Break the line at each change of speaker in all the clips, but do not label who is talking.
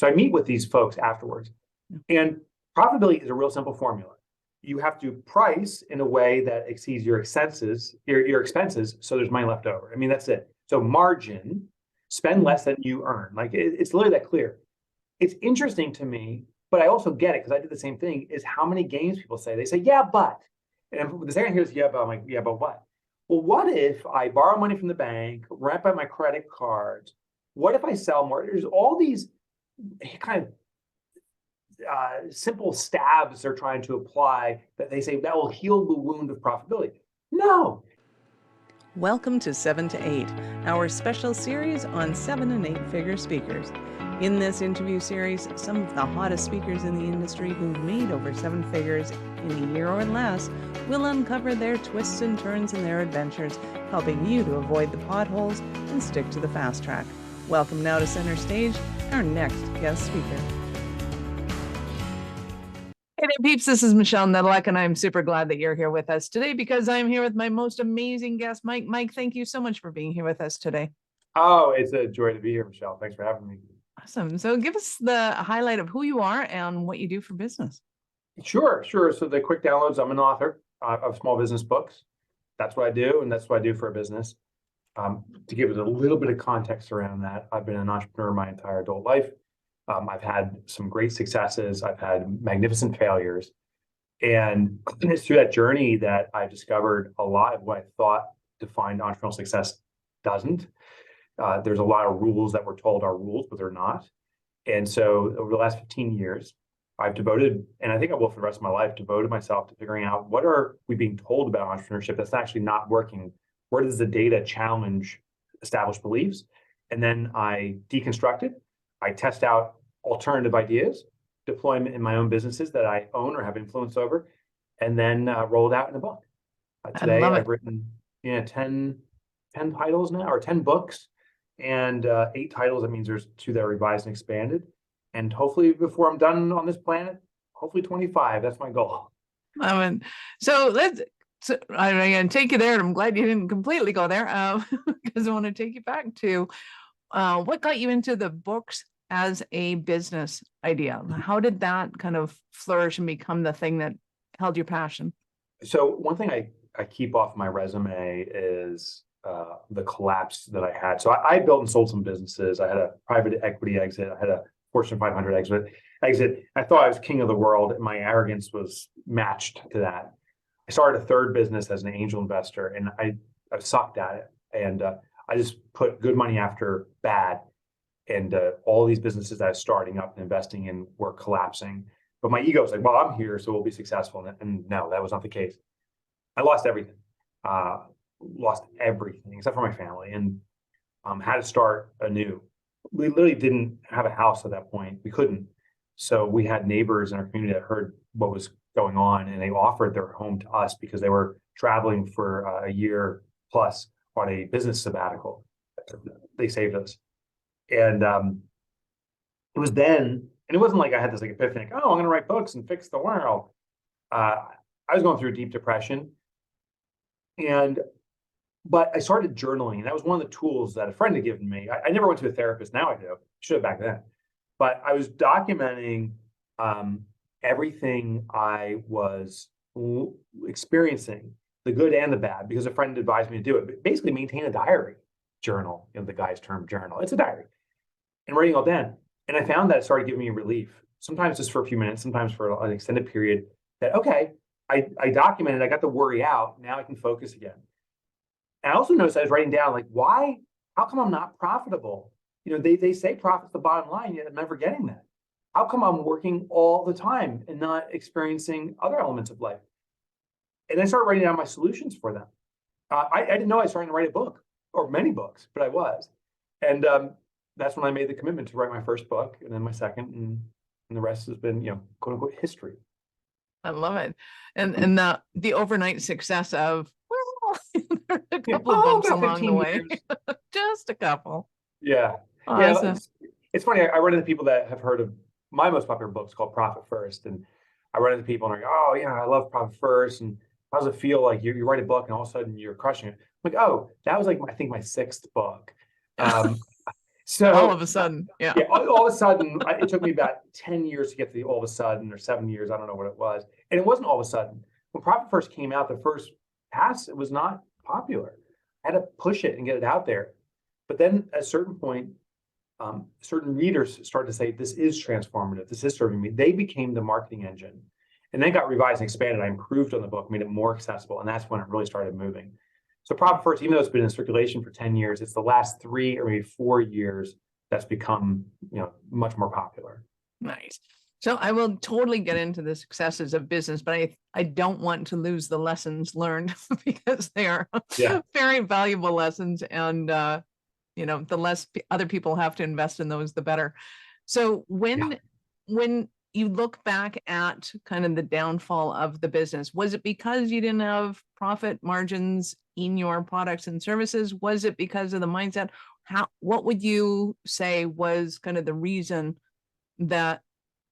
So I meet with these folks afterwards. And profitability is a real simple formula. You have to price in a way that exceeds your expenses, so there's money left over. I mean, that's it. So margin, spend less than you earn. Like it's literally that clear. It's interesting to me, but I also get it because I did the same thing, is how many games people say. They say, yeah, but. And the second I hear is, yeah, but, I'm like, yeah, but what? Well, what if I borrow money from the bank, ramp up my credit cards? What if I sell more? There's all these kind of simple stabs they're trying to apply that they say that will heal the wound of profitability. No.
Welcome to 7 to 8, our special series on 7 and 8 figure speakers. In this interview series, some of the hottest speakers in the industry who've made over 7 figures in a year or less will uncover their twists and turns in their adventures, helping you to avoid the potholes and stick to the fast track. Welcome now to center stage, our next guest speaker. Hey there, peeps, this is Michelle Nedelec, and I'm super glad that you're here with us today because I'm here with my most amazing guest, Mike. Mike, thank you so much for being here with us today.
Oh, it's a joy to be here, Michelle. Thanks for having me.
Awesome. So give us the highlight of who you are and what you do for business.
Sure. So the quick downloads, I'm an author of small business books. That's what I do, and that's what I do for a business. To give it a little bit of context around that, I've been an entrepreneur my entire adult life. I've had some great successes. I've had magnificent failures. And it's through that journey that I discovered a lot of what I thought defined entrepreneurial success doesn't. There's a lot of rules that we're told are rules, but they're not. And so over the last 15 years, I've devoted, and I think I will for the rest of my life, devoted myself to figuring out what are we being told about entrepreneurship that's actually not working? Where does the data challenge established beliefs? And then I deconstruct it. I test out alternative ideas, deploy them in my own businesses that I own or have influence over, and then roll it out in a book. Today, I've written 10 titles now, or 10 books, and 8 titles. That means there's 2 that are revised and expanded. And hopefully before I'm done on this planet, hopefully 25. That's my goal.
I'm going to take you there. And I'm glad you didn't completely go there because I want to take you back to what got you into the books as a business idea. How did that kind of flourish and become the thing that held your passion?
So one thing I keep off my resume is the collapse that I had. So I built and sold some businesses. I had a private equity exit. I had a Fortune 500 exit. I thought I was king of the world, and my arrogance was matched to that. I started a third business as an angel investor, and I sucked at it. And I just put good money after bad. And all these businesses that I was starting up and investing in were collapsing. But my ego was like, well, I'm here, so we'll be successful. And no, that was not the case. I lost everything. Except for my family, and had to start anew. We literally didn't have a house at that point. We couldn't. So we had neighbors in our community that heard what was going on, and they offered their home to us because they were traveling for a year plus on a business sabbatical. They saved us. And it was then, and it wasn't like I had this epiphany, I'm going to write books and fix the world. I was going through a deep depression. But I started journaling, and that was one of the tools that a friend had given me. I never went to a therapist. Now I do. Should have back then. But I was documenting everything I was experiencing, the good and the bad, because a friend advised me to do it. But basically, maintain a diary journal. The guy's term journal. It's a diary, and writing all down. And I found that it started giving me relief. Sometimes just for a few minutes, sometimes for an extended period. That I documented. I got the worry out. Now I can focus again. I also noticed I was writing down, why, how come I'm not profitable? They say profit's the bottom line, yet I'm never getting that. How come I'm working all the time and not experiencing other elements of life? And I started writing down my solutions for them. I didn't know I was starting to write a book, or many books, but I was. And that's when I made the commitment to write my first book, and then my second, and the rest has been, quote unquote, history.
I love it. And the overnight success of, a couple of bumps along the way. Just a couple.
Yeah.
Awesome.
Yeah. It's funny. I run into people that have heard of my most popular book's called Profit First. And I run into people and they're like, oh, yeah, I love Profit First. And how does it feel like you write a book and all of a sudden you're crushing it? I'm like, oh, that was I think my 6th book. So
All of a sudden, yeah.
yeah, all of a sudden, it took me about 10 years to get to the all of a sudden, or 7 years, I don't know what it was. And it wasn't all of a sudden. When Profit first came out, the first pass, it was not popular. I had to push it and get it out there. But then at a certain point, certain readers started to say, this is transformative. This is serving me. They became the marketing engine. And then got revised and expanded. I improved on the book, made it more accessible. And that's when it really started moving. So Profit First, even though it's been in circulation for 10 years, it's the last 3 or maybe 4 years that's become, much more popular.
Nice. So I will totally get into the successes of business, but I don't want to lose the lessons learned because they are very valuable lessons. And, the less other people have to invest in those, the better. So when you look back at kind of the downfall of the business, was it because you didn't have profit margins in your products and services? Was it because of the mindset? What would you say was kind of the reason that,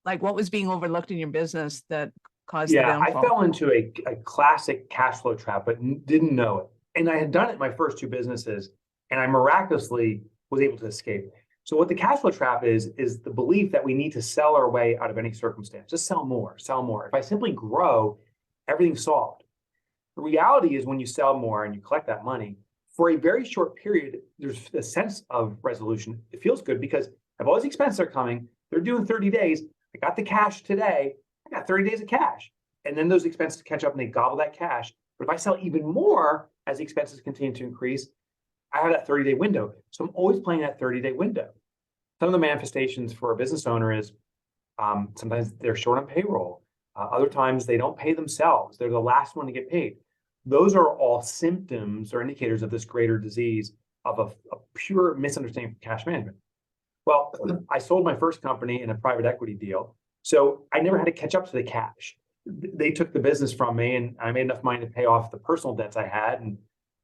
like, what was being overlooked in your business that caused the downfall?
I fell into a classic cash flow trap, but didn't know it. And I had done it in my first 2 businesses, and I miraculously was able to escape. So what the cash flow trap is the belief that we need to sell our way out of any circumstance. Just sell more, sell more. If I simply grow, everything's solved. The reality is when you sell more and you collect that money, for a very short period, there's a sense of resolution. It feels good because I have all these expenses are coming. They're due in 30 days. I got the cash today. I got 30 days of cash. And then those expenses catch up and they gobble that cash. But if I sell even more as the expenses continue to increase, I have that 30-day window. So I'm always playing that 30-day window. Some of the manifestations for a business owner is sometimes they're short on payroll. Other times they don't pay themselves. They're the last one to get paid. Those are all symptoms or indicators of this greater disease of a pure misunderstanding of cash management. Well, I sold my first company in a private equity deal, so I never had to catch up to the cash. They took the business from me, and I made enough money to pay off the personal debts I had, and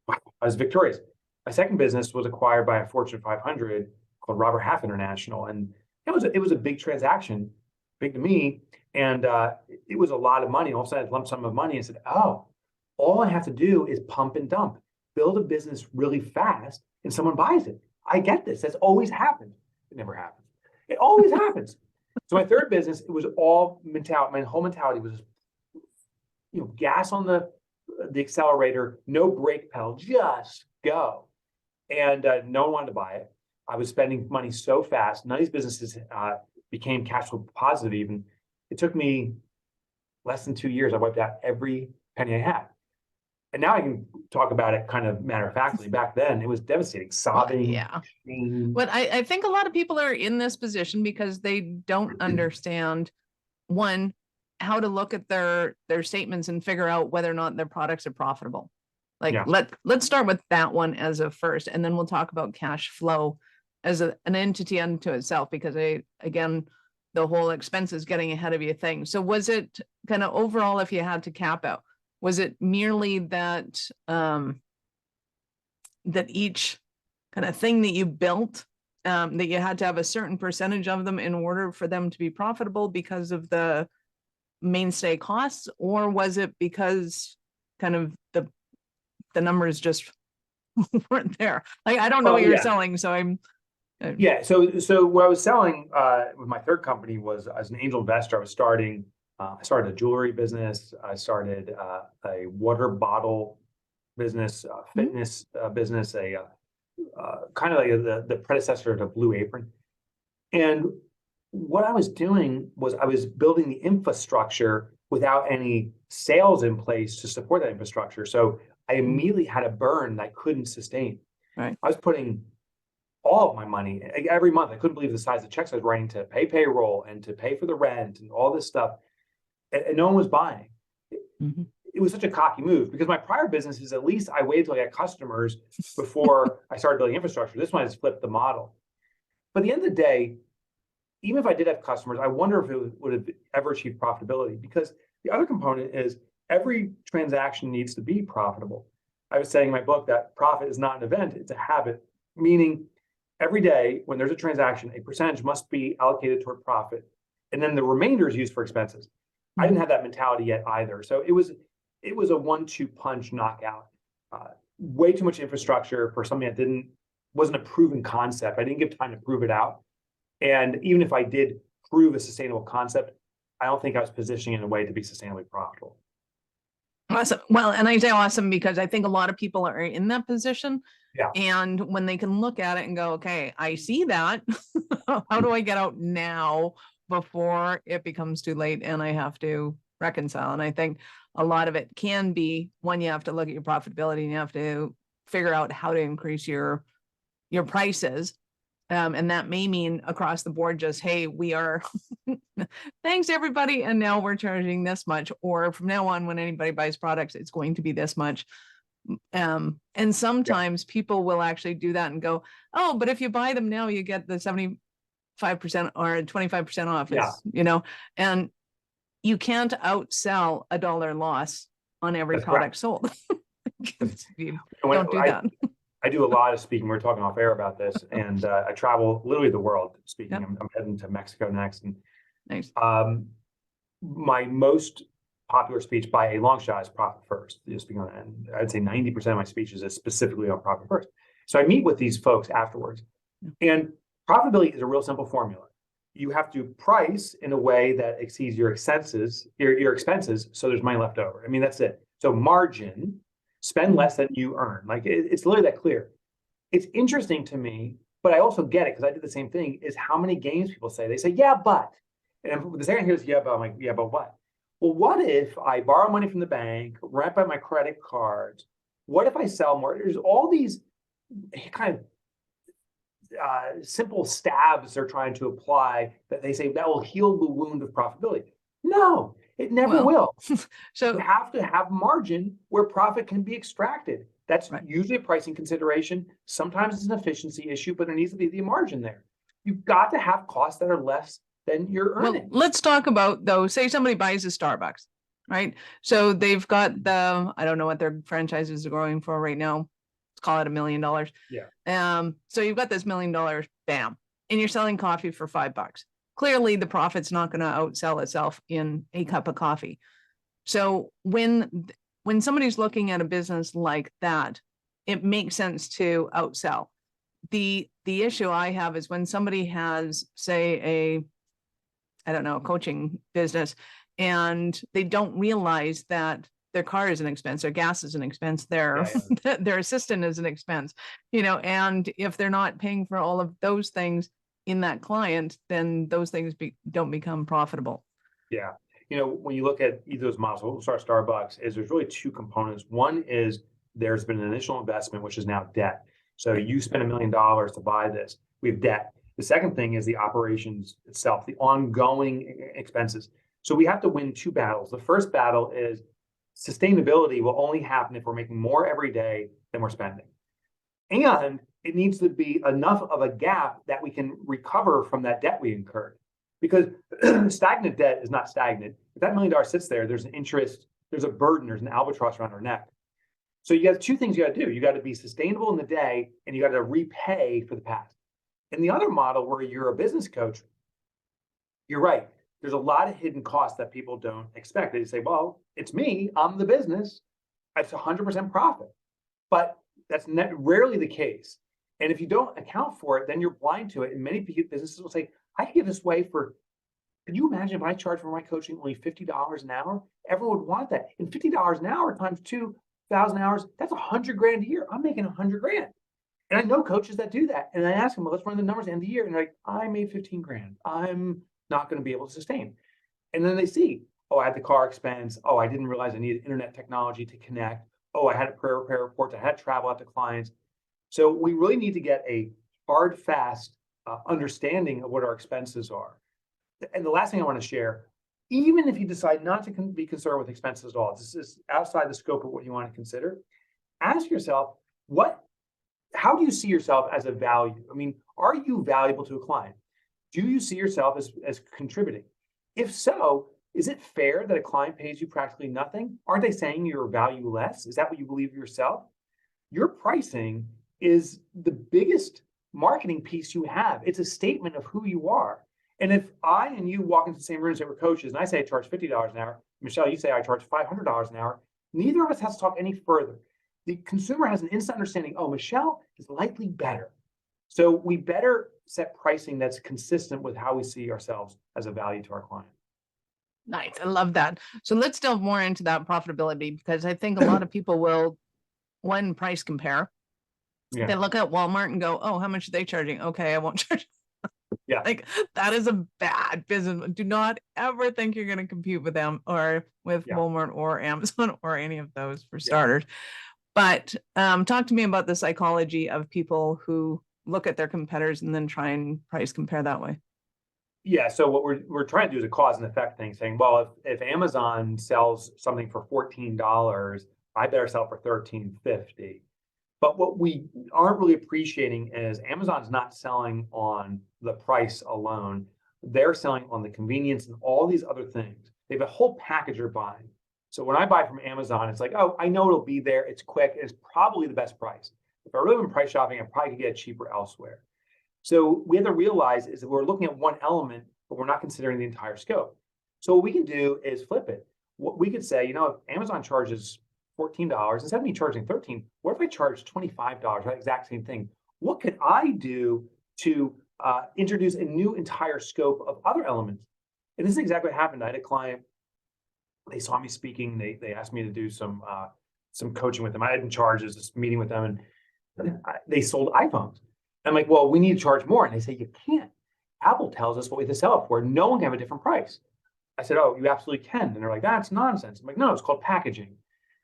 wow, I was victorious. My second business was acquired by a Fortune 500 called Robert Half International, and it was a big transaction, big to me, and it was a lot of money. All of a sudden, I had a lump sum of money, and said, "Oh, all I have to do is pump and dump, build a business really fast, and someone buys it. I get this. That's always happened. It never happens. It always happens." So my third business, it was all mentality. My whole mentality was, gas on the accelerator, no brake pedal, just go. And no one wanted to buy it. I was spending money so fast. None of these businesses became cash flow positive even. It took me less than 2 years. I wiped out every penny I had. And now I can talk about it kind of matter-of-factly. Back then, it was devastating, sobbing.
Yeah.
Pain.
But I think a lot of people are in this position because they don't understand, one, how to look at their statements and figure out whether or not their products are profitable. Like, let's start with that one as a first, and then we'll talk about cash flow as an entity unto itself, because again, the whole expenses getting ahead of you thing. So was it kind of overall, if you had to cap out, was it merely that that each kind of thing that you built, that you had to have a certain percentage of them in order for them to be profitable because of the mainstay costs, or was it because kind of the numbers just weren't there? Like, I don't know what you're selling, so I'm.
So what I was selling with my third company was, as an angel investor, I started a jewelry business. I started a water bottle business, fitness business, kind of like the predecessor to Blue Apron. And what I was doing was I was building the infrastructure without any sales in place to support that infrastructure. So I immediately had a burn that I couldn't sustain.
Right.
I was putting all of my money every month. I couldn't believe the size of checks I was writing to pay payroll and to pay for the rent and all this stuff. And no one was buying. It was such a cocky move, because my prior businesses, at least I waited till I got customers before I started building infrastructure. This one has flipped the model. But at the end of the day, even if I did have customers, I wonder if it would have ever achieved profitability, because the other component is every transaction needs to be profitable. I was saying in my book that profit is not an event, it's a habit, meaning every day when there's a transaction, a percentage must be allocated toward profit, and then the remainder is used for expenses. I didn't have that mentality yet either. So it was a 1-2 punch knockout. Way too much infrastructure for something that didn't wasn't a proven concept. I didn't give time to prove it out. And even if I did prove a sustainable concept, I don't think I was positioning in a way to be sustainably profitable.
Awesome. Well, and I say awesome because I think a lot of people are in that position.
Yeah.
And when they can look at it and go, okay, I see that. How do I get out now before it becomes too late and I have to reconcile? And I think a lot of it can be when you have to look at your profitability and you have to figure out how to increase your prices. And that may mean across the board, just, hey, we are, thanks everybody. And now we're charging this much, or from now on, when anybody buys products, it's going to be this much. And sometimes people will actually do that and go, oh, but if you buy them now, you get the 75% or 25% off, and you can't outsell a dollar loss on every product sold. You don't do that.
I do a lot of speaking. We're talking off air about this, and I travel literally the world speaking. Yep. I'm heading to Mexico next, and
nice.
My most popular speech by a long shot is profit first. Speaking on, and I'd say 90% of my speeches is specifically on profit first. So I meet with these folks afterwards, and profitability is a real simple formula. You have to price in a way that exceeds your expenses, so there's money left over. I mean, that's it. So margin. Spend less than you earn. Like it's literally that clear. It's interesting to me, but I also get it because I did the same thing, is how many games people say. They say, yeah, but. And the second I hear is, yeah, but, I'm like, yeah, but what? Well, what if I borrow money from the bank, ramp up my credit cards? What if I sell more? There's all these kind of simple stabs they're trying to apply that they say that will heal the wound of profitability. No, it never will. So you have to have margin where profit can be extracted. That's usually a pricing consideration. Sometimes it's an efficiency issue, but there needs to be the margin there. You've got to have costs that are less than you're earning.
Well, let's talk about, though, say somebody buys a Starbucks, right? So they've got I don't know what their franchises are going for right now. Let's call it $1 million.
Yeah.
So you've got this $1 million, bam, and you're selling coffee for $5. Clearly, the profit's not going to outsell itself in a cup of coffee. So when somebody's looking at a business like that, it makes sense to outsell. The issue I have is when somebody has, say, a coaching business, and they don't realize that their car is an expense, their gas is an expense, their assistant is an expense, and if they're not paying for all of those things in that client, then those things don't become profitable.
Yeah. When you look at either of those models, we'll start Starbucks, there's really two components. One is there's been an initial investment, which is now debt. So you spend $1 million to buy this. We have debt. The second thing is the operations itself, the ongoing expenses. So we have to win two battles. The first battle is sustainability will only happen if we're making more every day than we're spending. And it needs to be enough of a gap that we can recover from that debt we incurred. Because stagnant debt is not stagnant. If that $1 million sits there, there's an interest, there's a burden, there's an albatross around our neck. So you got two things you got to do. You got to be sustainable in the day, and you got to repay for the past. In the other model where you're a business coach, you're right. There's a lot of hidden costs that people don't expect. They say, well, it's me, I'm the business. It's 100% profit. But that's rarely the case. And if you don't account for it, then you're blind to it. And many businesses will say, I can give this away for, can you imagine if I charge for my coaching only $50 an hour? Everyone would want that. And $50 an hour times 2,000 hours, that's $100,000 a year. I'm making $100,000. And I know coaches that do that. And I ask them, well, let's run the numbers at the end of the year. And they're like, I made $15,000. I'm not going to be able to sustain. And then they see, oh, I had the car expense. Oh, I didn't realize I needed internet technology to connect. Oh, I had a prayer repair report. I had to travel out to clients. So we really need to get a hard, fast understanding of what our expenses are. And the last thing I want to share, even if you decide not to be concerned with expenses at all, this is outside the scope of what you want to consider, ask yourself, how do you see yourself as a value? I mean, are you valuable to a client? Do you see yourself as contributing? If so, is it fair that a client pays you practically nothing? Aren't they saying you're valueless? Is that what you believe of yourself? Your pricing is the biggest marketing piece you have. It's a statement of who you are. And if I and you walk into the same room and say we're coaches, and I say I charge $50 an hour, Michelle, you say I charge $500 an hour, neither of us has to talk any further. The consumer has an instant understanding, oh, Michelle is likely better. So we better set pricing that's consistent with how we see ourselves as a value to our client.
Nice. I love that. So let's delve more into that profitability, because I think a lot of people will, one, price compare.
Yeah.
They look at Walmart and go, oh, how much are they charging? Okay, I won't charge.
Yeah.
Like, that is a bad business. Do not ever think you're going to compete with them or with
Yeah.
Walmart or Amazon or any of those, for
Yeah.
starters. But talk to me about the psychology of people who look at their competitors and then try and price compare that way.
Yeah, so what we're trying to do is a cause and effect thing, saying, well, if Amazon sells something for $14, I better sell for $13.50. But what we aren't really appreciating is Amazon's not selling on the price alone. They're selling on the convenience and all these other things. They have a whole package they're buying. So when I buy from Amazon, it's like, oh, I know it'll be there. It's quick. It's probably the best price. If I really been price shopping, I probably could get it cheaper elsewhere. So we have to realize is that we're looking at one element, but we're not considering the entire scope. So what we can do is flip it. What we could say, if Amazon charges $14, instead of me charging $13, what if I charge $25 for that exact same thing? What could I do to introduce a new entire scope of other elements? And this is exactly what happened. I had a client, they saw me speaking, they asked me to do some coaching with them. I hadn't charged this meeting with them, and they sold iPhones. I'm like, well, we need to charge more. And they say, you can't. Apple tells us what we have to sell it for. No one can have a different price. I said, oh, you absolutely can. And they're like, that's nonsense. I'm like, no, it's called packaging.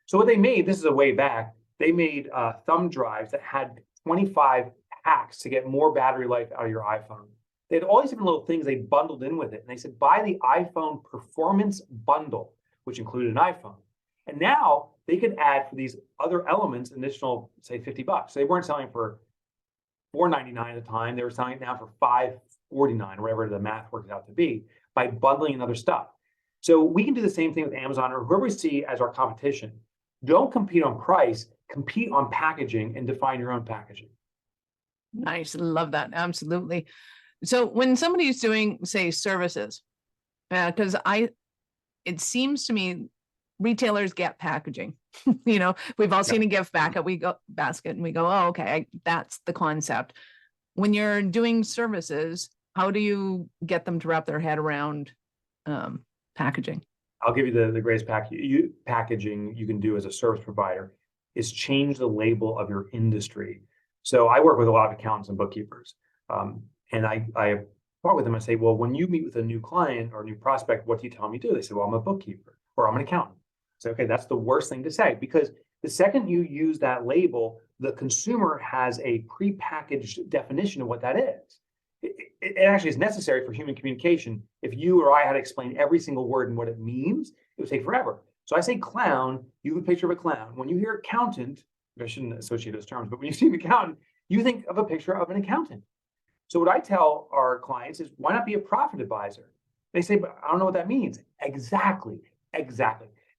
So what they made, this is a way back, they made thumb drives that had 25 hacks to get more battery life out of your iPhone. They had all these different little things they bundled in with it. And they said, buy the iPhone Performance Bundle, which included an iPhone. And now they could add for these other elements, an additional, say, $50. So they weren't selling for $4.99 at the time. They were selling it now for $5.49, or whatever the math works out to be, by bundling in other stuff. So we can do the same thing with Amazon or whoever we see as our competition. Don't compete on price, compete on packaging and define your own packaging.
Nice. Love that. Absolutely. So when somebody's doing, say, services, because it seems to me retailers get packaging. We've all seen a gift basket. We go and we go, oh, okay, that's the concept. When you're doing services, how do you get them to wrap their head around packaging?
I'll give you the greatest packaging you can do as a service provider is change the label of your industry. So I work with a lot of accountants and bookkeepers, and I talk with them. I say, well, when you meet with a new client or a new prospect, what do you tell me to do? They say, well, I'm a bookkeeper or I'm an accountant. I say, okay, that's the worst thing to say, because the second you use that label, the consumer has a prepackaged definition of what that is. It actually is necessary for human communication. If you or I had to explain every single word and what it means, it would take forever. So I say clown, you have a picture of a clown. When you hear accountant, I shouldn't associate those terms, but when you see an accountant, you think of a picture of an accountant. So what I tell our clients is, why not be a profit advisor? They say, but I don't know what that means. Exactly.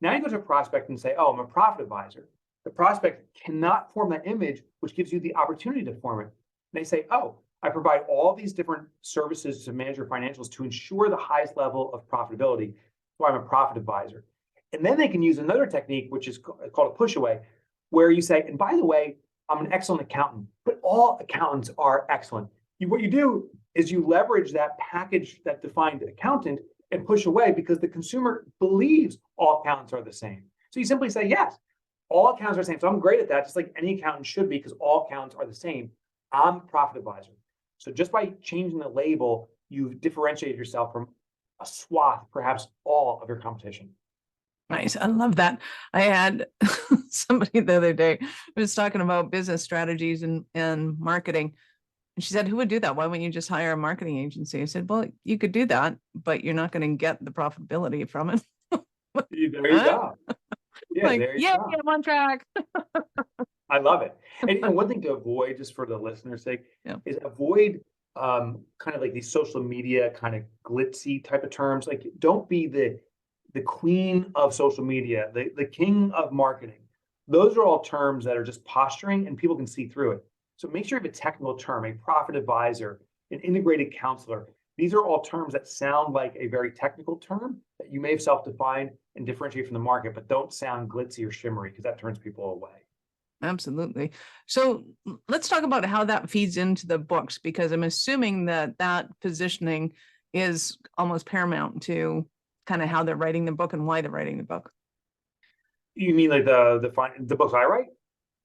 Now you go to a prospect and say, oh, I'm a profit advisor. The prospect cannot form that image, which gives you the opportunity to form it. And they say, oh, I provide all these different services to manage your financials to ensure the highest level of profitability. So I'm a profit advisor. And then they can use another technique, which is called a push away, where you say, and by the way, I'm an excellent accountant, but all accountants are excellent. What you do is you leverage that package, that defined accountant, and push away, because the consumer believes all accountants are the same. So you simply say, yes, all accountants are the same. So I'm great at that, just like any accountant should be, because all accountants are the same. I'm a profit advisor. So just by changing the label, you've differentiated yourself from a swath, perhaps all of your competition.
Nice. I love that. I had somebody the other day who was talking about business strategies and marketing. And she said, who would do that? Why wouldn't you just hire a marketing agency? I said, well, you could do that, but you're not going to get the profitability from it.
There you go. Yeah,
like,
there you go.
I'm on track.
I love it. And one thing to avoid, just for the listener's sake, is avoid kind of like these social media kind of glitzy type of terms. Like, don't be the queen of social media, the king of marketing. Those are all terms that are just posturing and people can see through it. So make sure you have a technical term, a profit advisor, an integrated counselor. These are all terms that sound like a very technical term that you may have self-defined and differentiate from the market, but don't sound glitzy or shimmery, because that turns people away.
Absolutely. So let's talk about how that feeds into the books, because I'm assuming that that positioning is almost paramount to kind of how they're writing the book and why they're writing the book.
You mean like the books I write?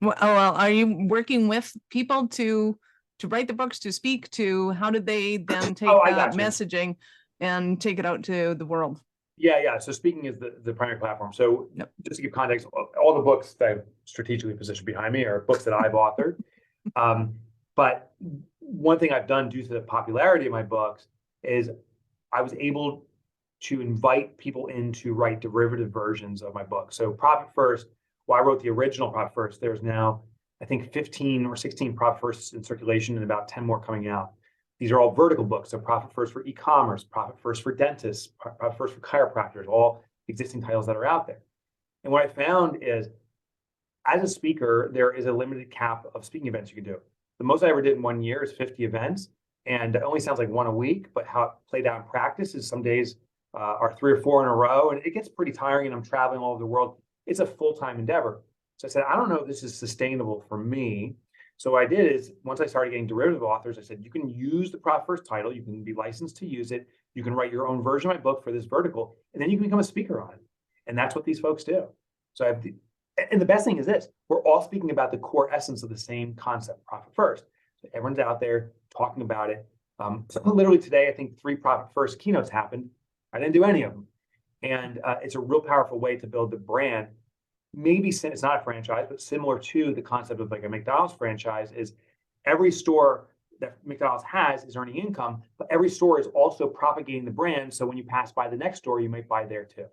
Well, are you working with people to write the books, to speak to? How did they then take
Oh, I
that
got you.
messaging and take it out to the world?
Yeah. So speaking is the primary platform. So
Yep.
just to give context, all the books that I've strategically positioned behind me are books that I've authored. But one thing I've done due to the popularity of my books is I was able to invite people in to write derivative versions of my book. So Profit First, well, I wrote the original Profit First. There's now, I think, 15 or 16 Profit Firsts in circulation and about 10 more coming out. These are all vertical books. So Profit First for e-commerce, Profit First for dentists, Profit First for chiropractors, all existing titles that are out there. And what I found is, as a speaker, there is a limited cap of speaking events you can do. The most I ever did in 1 year is 50 events. And it only sounds like one a week, but how it played out in practice is some days are 3 or 4 in a row, and it gets pretty tiring, and I'm traveling all over the world. It's a full-time endeavor. So I said, I don't know if this is sustainable for me. So what I did is, once I started getting derivative authors, I said, you can use the Profit First title, you can be licensed to use it, you can write your own version of my book for this vertical, and then you can become a speaker on it. And that's what these folks do. So I have and the best thing is this, we're all speaking about the core essence of the same concept, Profit First. So everyone's out there talking about it. So literally today, I think 3 Profit First keynotes happened. I didn't do any of them. And it's a real powerful way to build the brand. Maybe it's not a franchise, but similar to the concept of like a McDonald's franchise is every store that McDonald's has is earning income, but every store is also propagating the brand. So when you pass by the next store, you might buy there too.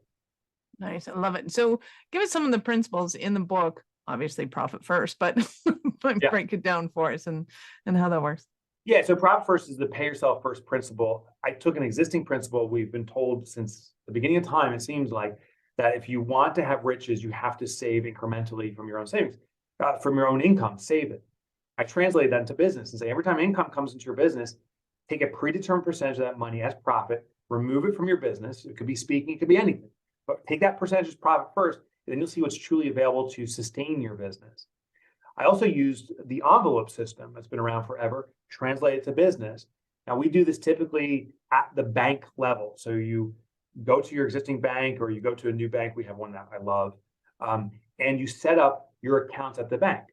Nice. I love it. So give us some of the principles in the book, obviously Profit First, but
Yeah.
break it down for us and how that works.
Yeah, so Profit First is the pay yourself first principle. I took an existing principle we've been told since the beginning of time, it seems like, that if you want to have riches, you have to save incrementally from your own savings, from your own income, save it. I translate that into business and say, every time income comes into your business, take a predetermined percentage of that money as profit, remove it from your business. It could be speaking, it could be anything, but take that percentage as profit first, and then you'll see what's truly available to sustain your business. I also used the envelope system that's been around forever, translate it to business. Now, we do this typically at the bank level. So you go to your existing bank or you go to a new bank. We have one that I love. And you set up your accounts at the bank.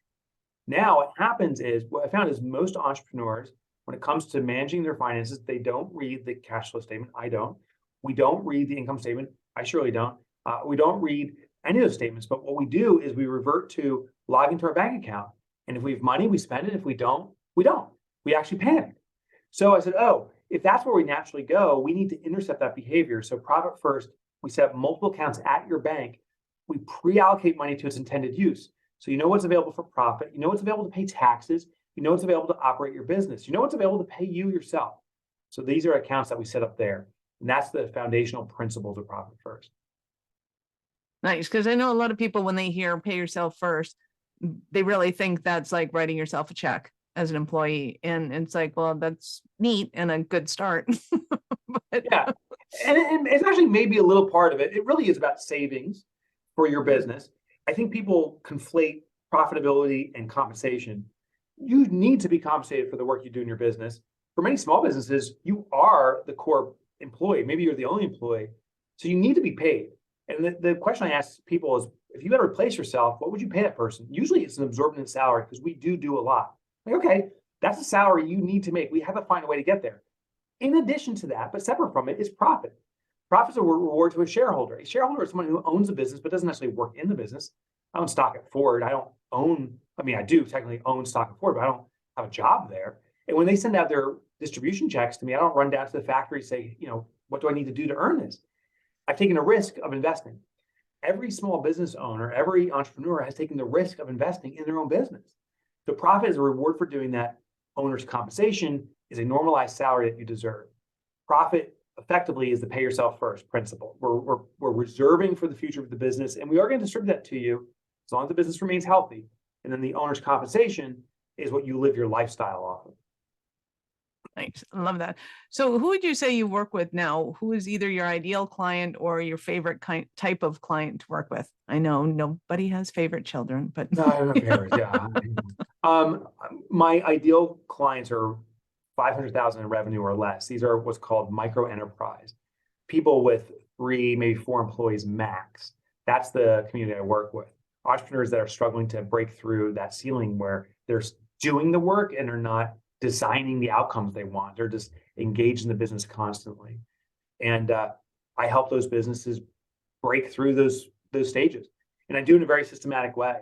Now, what happens is, what I found is most entrepreneurs, when it comes to managing their finances, they don't read the cash flow statement. I don't. We don't read the income statement. I surely don't. We don't read any of those statements. But what we do is we revert to log into our bank account. And if we have money, we spend it. If we don't, we don't. We actually panic. So I said, oh, if that's where we naturally go, we need to intercept that behavior. So Profit First, we set up multiple accounts at your bank. We pre-allocate money to its intended use. So you know what's available for profit. You know what's available to pay taxes. You know what's available to operate your business. You know what's available to pay you yourself. So these are accounts that we set up there. And that's the foundational principles of Profit First.
Nice. Because I know a lot of people, when they hear pay yourself first, they really think that's like writing yourself a check as an employee. And it's like, well, that's neat and a good start. But
yeah. And it's actually maybe a little part of it. It really is about savings for your business. I think people conflate profitability and compensation. You need to be compensated for the work you do in your business. For many small businesses, you are the core employee. Maybe you're the only employee. So you need to be paid. And the question I ask people is, if you got to replace yourself, what would you pay that person? Usually it's an absorbent salary because we do a lot. Like, okay, that's a salary you need to make. We have to find a way to get there. In addition to that, but separate from it, is profit. Profit is a reward to a shareholder. A shareholder is someone who owns a business, but doesn't necessarily work in the business. I own stock at Ford. I do technically own stock at Ford, but I don't have a job there. And when they send out their distribution checks to me, I don't run down to the factory and say, what do I need to do to earn this? I've taken a risk of investing. Every small business owner, every entrepreneur has taken the risk of investing in their own business. So profit is a reward for doing that. Owner's compensation is a normalized salary that you deserve. Profit effectively is the pay yourself first principle. We're reserving for the future of the business, and we are going to distribute that to you as long as the business remains healthy. And then the owner's compensation is what you live your lifestyle off of.
Nice. I love that. So who would you say you work with now? Who is either your ideal client or your favorite type of client to work with? I know nobody has favorite children, but
No, I have no favorites. Yeah. Um, my ideal clients are 500,000 in revenue or less. These are what's called micro enterprise. People with 3, maybe 4 employees max. That's the community I work with. Entrepreneurs that are struggling to break through that ceiling where they're doing the work and are not designing the outcomes they want. They're just engaged in the business constantly. And I help those businesses break through those stages. And I do it in a very systematic way.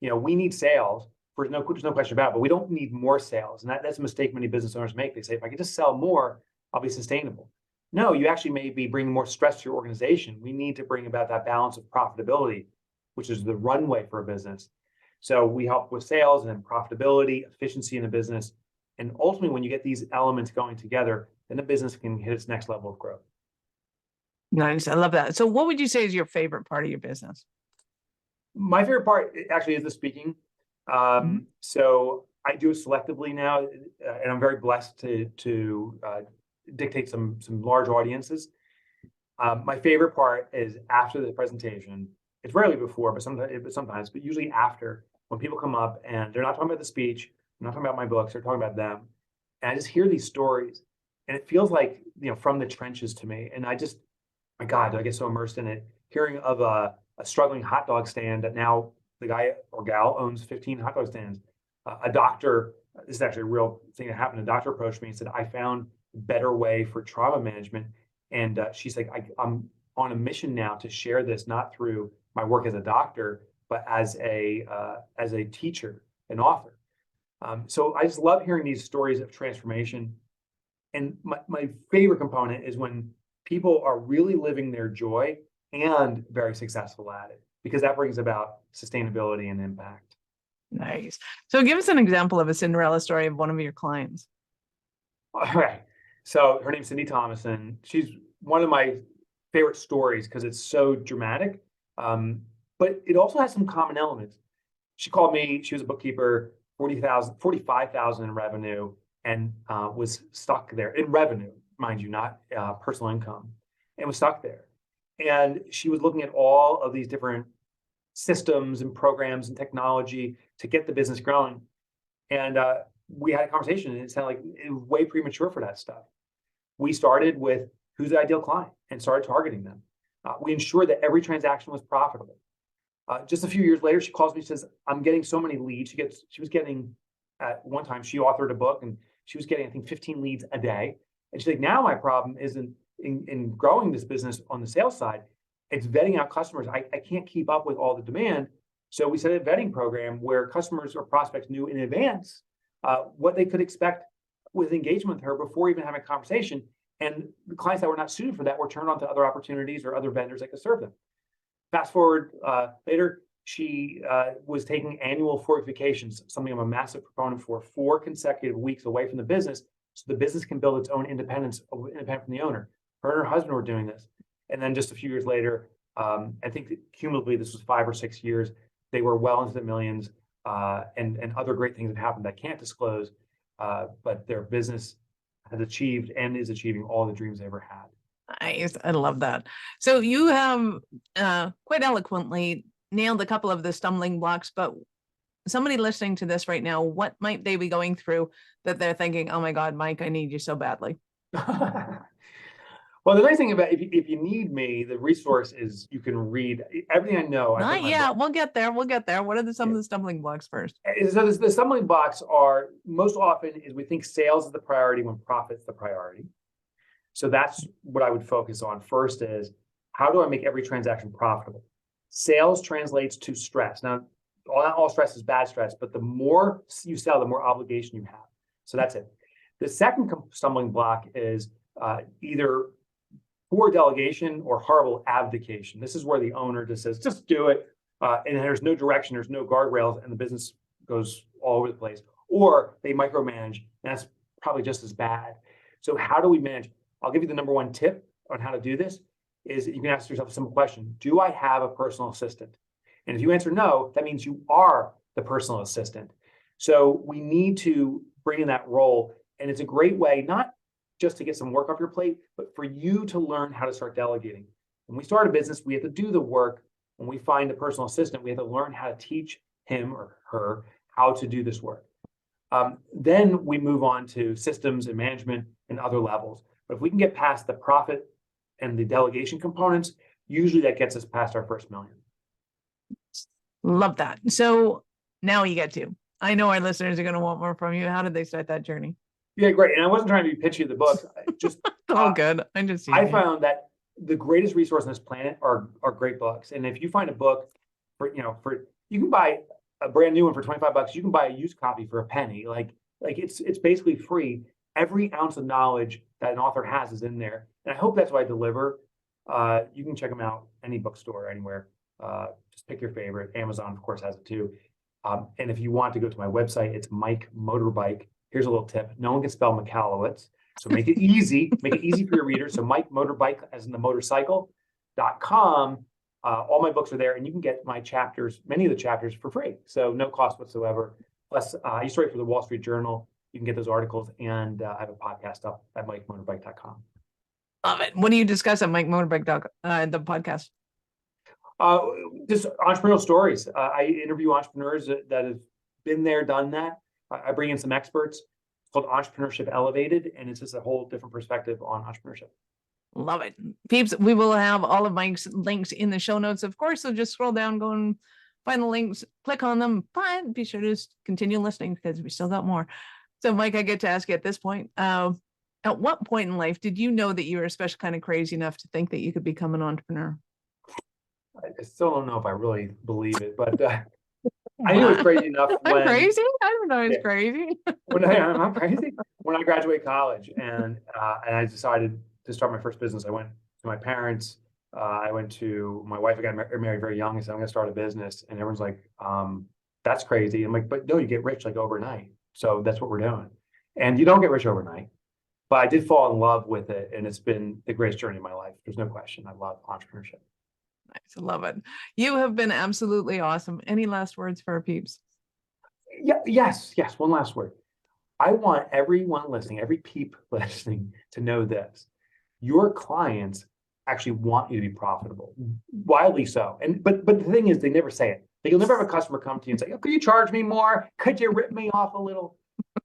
We need sales. There's no question about it, but we don't need more sales. And that's a mistake many business owners make. They say, if I can just sell more, I'll be sustainable. No, you actually may be bringing more stress to your organization. We need to bring about that balance of profitability, which is the runway for a business. So we help with sales and profitability, efficiency in the business. And ultimately, when you get these elements going together, then the business can hit its next level of growth.
nice. I love that. So what would you say is your favorite part of your business?
My favorite part actually is the speaking. So I do it selectively now, and I'm very blessed to dictate some large audiences. My favorite part is after the presentation. It's rarely before, but sometimes, but usually after, when people come up and they're not talking about the speech, they're not talking about my books, they're talking about them. And I just hear these stories, and it feels like, from the trenches to me. And my God, I get so immersed in it. Hearing of a struggling hot dog stand that now the guy or gal owns 15 hot dog stands. A doctor, this is actually a real thing that happened. A doctor approached me and said, I found a better way for trauma management. And she's like, I'm on a mission now to share this, not through my work as a doctor, but as a teacher, an author. So I just love hearing these stories of transformation. And my favorite component is when people are really living their joy and very successful at it, because that brings about sustainability and impact.
Nice. So give us an example of a Cinderella story of one of your clients.
All right. So her name's Cindy Thomas, and she's one of my favorite stories because it's so dramatic. But it also has some common elements. She called me, she was a bookkeeper, 45,000 in revenue, and was stuck there in revenue, mind you, not personal income, and was stuck there. And she was looking at all of these different systems and programs and technology to get the business growing. And we had a conversation, and it sounded like it was way premature for that stuff. We started with who's the ideal client and started targeting them. We ensured that every transaction was profitable. Just a few years later, she calls me and says, I'm getting so many leads. She was getting, at one time, she authored a book, and she was getting, I think, 15 leads a day. And she's like, now my problem isn't in growing this business on the sales side. It's vetting out customers. I can't keep up with all the demand. So we set a vetting program where customers or prospects knew in advance what they could expect with engagement with her before even having a conversation. And the clients that were not suited for that were turned on to other opportunities or other vendors that could serve them. Fast forward later, she was taking annual 4 vacations, something I'm a massive proponent for, 4 consecutive weeks away from the business, so the business can build its own independent from the owner. Her and her husband were doing this. And then just a few years later, I think that cumulatively this was 5 or 6 years, they were well into the millions, and other great things that happened that I can't disclose, but their business has achieved and is achieving all the dreams they ever had.
Nice. I love that. So you have quite eloquently nailed a couple of the stumbling blocks, but somebody listening to this right now, what might they be going through that they're thinking, oh my God, Mike, I need you so badly?
Well, the nice thing about if you need me, the resource is you can read everything I know.
Not yet. We'll get there. We'll get there. What are some of the stumbling blocks first?
So the stumbling blocks are most often is we think sales is the priority when profit's the priority. So that's what I would focus on first is how do I make every transaction profitable? Sales translates to stress. Now, not all stress is bad stress, but the more you sell, the more obligation you have. So that's it. The second stumbling block is either poor delegation or horrible abdication. This is where the owner just says, just do it. And there's no direction, there's no guardrails, and the business goes all over the place. Or they micromanage, and that's probably just as bad. So how do we manage? I'll give you the number one tip on how to do this is you can ask yourself a simple question. Do I have a personal assistant? And if you answer no, that means you are the personal assistant. So we need to bring in that role. And it's a great way, not just to get some work off your plate, but for you to learn how to start delegating. When we start a business, we have to do the work. When we find a personal assistant, we have to learn how to teach him or her how to do this work. Then we move on to systems and management and other levels. But if we can get past the profit and the delegation components, usually that gets us past our first million.
Love that. So now you get to. I know our listeners are going to want more from you. How did they start that journey?
Yeah, great. And I wasn't trying to be pitchy of the book. Just
Good.
I found that the greatest resource on this planet are great books. And if you find a book for you can buy a brand new one for $25. You can buy a used copy for a penny. Like it's basically free. Every ounce of knowledge that an author has is in there. And I hope that's what I deliver. You can check them out any bookstore, anywhere. Just pick your favorite. Amazon, of course, has it too. And if you want to go to my website, it's Mike Motorbike. Here's a little tip. No one can spell Michalowicz. So make it easy. Make it easy for your readers. So Mike Motorbike, as in the motorcycle.com. All my books are there, and you can get my chapters, many of the chapters, for free. So no cost whatsoever. Plus, I used to write for the Wall Street Journal. You can get those articles, and I have a podcast up at MikeMotorbike.com.
Love it. What do you discuss at Mike Motorbike, the podcast?
Just entrepreneurial stories. I interview entrepreneurs that have been there, done that. I bring in some experts. It's called Entrepreneurship Elevated, and it's just a whole different perspective on entrepreneurship.
Love it. Peeps, we will have all of Mike's links in the show notes, of course. So just scroll down, go and find the links, click on them, but be sure to continue listening because we still got more. So, Mike, I get to ask you at this point, at what point in life did you know that you were especially kind of crazy enough to think that you could become an entrepreneur?
I still don't know if I really believe it, but I knew it was crazy enough.
I'm crazy? I don't know it's crazy.
I'm not crazy. When I graduated college and I decided to start my first business, I went to my parents. I went to my wife. I got married very young. I said, I'm going to start a business. And everyone's like, that's crazy. I'm like, but no, you get rich like overnight. So that's what we're doing. And you don't get rich overnight. But I did fall in love with it. And it's been the greatest journey of my life. There's no question. I love entrepreneurship.
Nice. I love it. You have been absolutely awesome. Any last words for our peeps?
Yes. One last word. I want everyone listening, every peep listening, to know this. Your clients actually want you to be profitable, widely so. But the thing is, they never say it. You'll never have a customer come to you and say, oh, could you charge me more? Could you rip me off a little?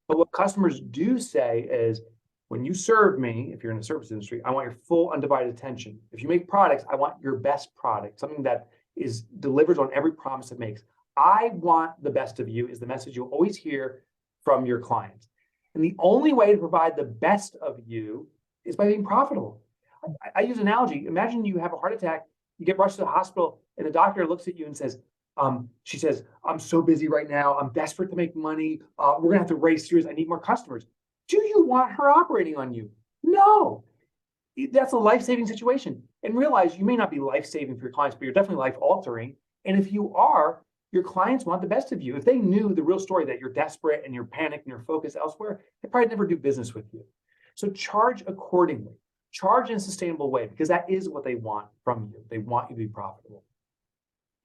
But what customers do say is, when you serve me, if you're in the service industry, I want your full undivided attention. If you make products, I want your best product, something that delivers on every promise it makes. I want the best of you is the message you'll always hear from your clients. And the only way to provide the best of you is by being profitable. I use an analogy. Imagine you have a heart attack, you get rushed to the hospital, and the doctor looks at you and says, she says, I'm so busy right now. I'm desperate to make money. We're going to have to raise serious. I need more customers. Do you want her operating on you? No. That's a life-saving situation. And realize you may not be life-saving for your clients, but you're definitely life-altering. And if you are, your clients want the best of you. If they knew the real story that you're desperate and you're panicked and you're focused elsewhere, they probably never do business with you. So charge accordingly. Charge in a sustainable way, because that is what they want from you. They want you to be profitable.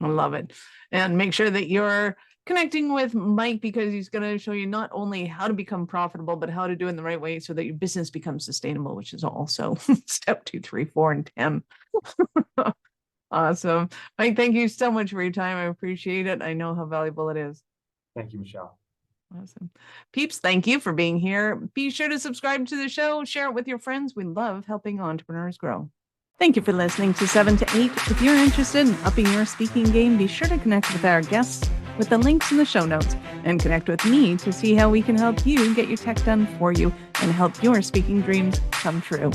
I love it. And make sure that you're connecting with Mike, because he's going to show you not only how to become profitable, but how to do it in the right way so that your business becomes sustainable, which is also step 2, 3, 4, and 10. Awesome. Mike, thank you so much for your time. I appreciate it. I know how valuable it is.
Thank you, Michelle.
Awesome. Peeps, thank you for being here. Be sure to subscribe to the show, share it with your friends. We love helping entrepreneurs grow. Thank you for listening to 7 to 8. If you're interested in upping your speaking game, be sure to connect with our guests with the links in the show notes, and connect with me to see how we can help you get your tech done for you and help your speaking dreams come true.